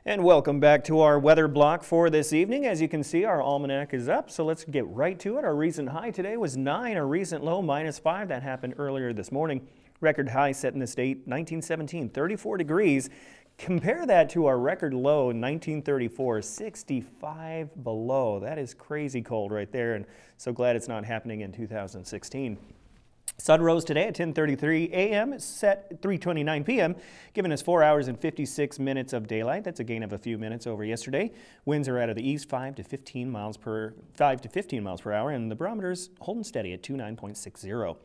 And welcome back to our weather block for this evening. As you can see, our almanac is up, so let's get right to it. Our recent high today was 9, our recent low -5. That happened earlier this morning. Record high set in the state, 1917, 34 degrees. Compare that to our record low in 1934, 65 below. That is crazy cold right there, and so glad it's not happening in 2016. Sun rose today at 10:33 a.m. It's set 3:29 p.m., giving us 4 hours and 56 minutes of daylight. That's a gain of a few minutes over yesterday. Winds are out of the east, 5 to 15 miles per hour, and the barometer's holding steady at 29.60.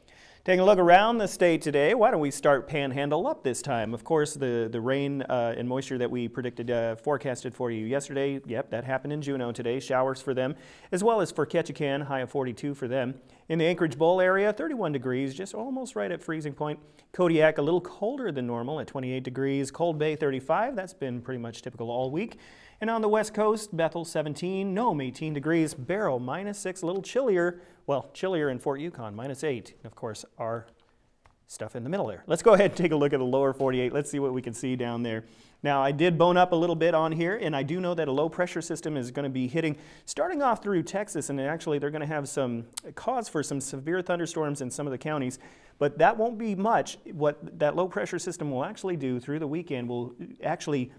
Taking a look around the state today, why don't we start Panhandle up this time? Of course, the rain and moisture that we predicted, forecasted for you yesterday, yep, that happened in Juneau today. Showers for them, as well as for Ketchikan, high of 42 for them. In the Anchorage Bowl area, 31 degrees, just almost right at freezing point. Kodiak, a little colder than normal at 28 degrees. Cold Bay, 35. That's been pretty much typical all week. And on the west coast, Bethel, 17. Nome, 18 degrees. Barrow, -6, a little chillier. Well, chillier in Fort Yukon, -8. And of course, our stuff in the middle there. Let's go ahead and take a look at the lower 48. Let's see what we can see down there. Now, I did bone up a little bit on here, and I do know that a low pressure system is going to be hitting, starting off through Texas, and actually they're going to have some cause for some severe thunderstorms in some of the counties, but that won't be much. What that low pressure system will actually do through the weekend will actually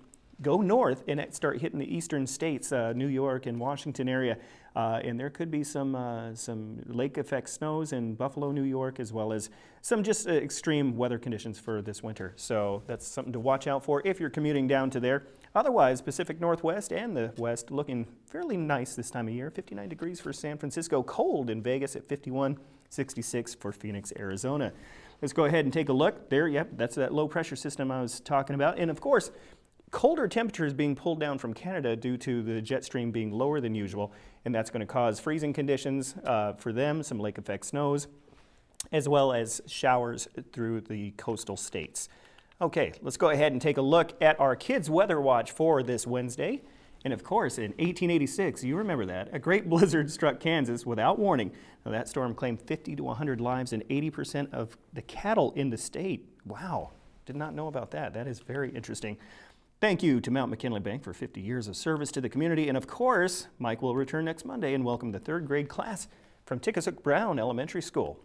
go north and start hitting the eastern states, New York and Washington area, and there could be some lake effect snows in Buffalo, New York, as well as some just extreme weather conditions for this winter. So that's something to watch out for if you're commuting down to there. Otherwise, Pacific Northwest and the West looking fairly nice this time of year. 59 degrees for San Francisco, cold in Vegas at 51, 66 for Phoenix, Arizona. Let's go ahead and take a look there. Yep, that's that low pressure system I was talking about. And of course, colder temperatures being pulled down from Canada due to the jet stream being lower than usual, and that's going to cause freezing conditions for them, some lake effect snows, as well as showers through the coastal states. Okay, let's go ahead and take a look at our kids' weather watch for this Wednesday. And of course, in 1886, you remember that, a great blizzard struck Kansas without warning. Now, that storm claimed 50 to 100 lives and 80% of the cattle in the state. Wow, did not know about that. That is very interesting. Thank you to Mount McKinley Bank for 50 years of service to the community. And of course, Mike will return next Monday and welcome the 3rd grade class from Tickassook Brown Elementary School.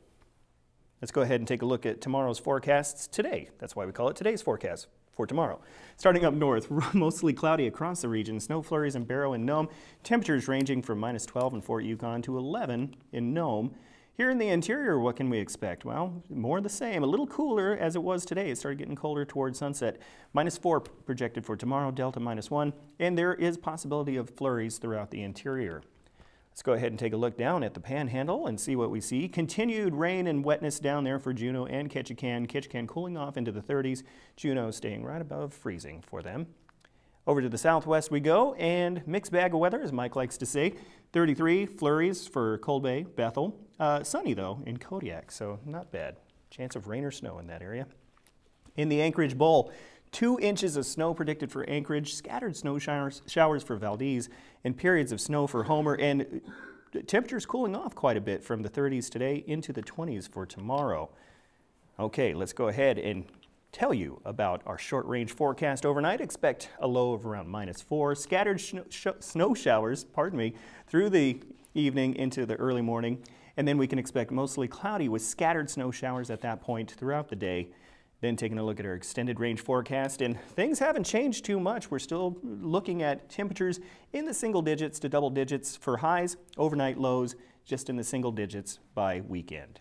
Let's go ahead and take a look at tomorrow's forecasts today. That's why we call it today's forecast for tomorrow. Starting up north, mostly cloudy across the region. Snow flurries in Barrow and Nome. Temperatures ranging from -12 in Fort Yukon to 11 in Nome. Here in the interior, what can we expect? Well, more of the same. A little cooler as it was today. It started getting colder towards sunset. -4 projected for tomorrow, Delta -1, and there is possibility of flurries throughout the interior. Let's go ahead and take a look down at the Panhandle and see what we see. Continued rain and wetness down there for Juneau and Ketchikan. Ketchikan cooling off into the 30s. Juneau staying right above freezing for them. Over to the southwest we go, and mixed bag of weather, as Mike likes to say. 33 flurries for Cold Bay, Bethel. Sunny, though, in Kodiak, so not bad. Chance of rain or snow in that area. In the Anchorage Bowl, 2 inches of snow predicted for Anchorage, scattered snow showers for Valdez, and periods of snow for Homer, and temperatures cooling off quite a bit from the 30s today into the 20s for tomorrow. Okay, let's go ahead and tell you about our short-range forecast overnight. Expect a low of around -4, scattered snow showers, through the evening into the early morning, and then we can expect mostly cloudy with scattered snow showers at that point throughout the day. Then taking a look at our extended range forecast, and things haven't changed too much. We're still looking at temperatures in the single digits to double digits for highs, overnight lows just in the single digits by weekend.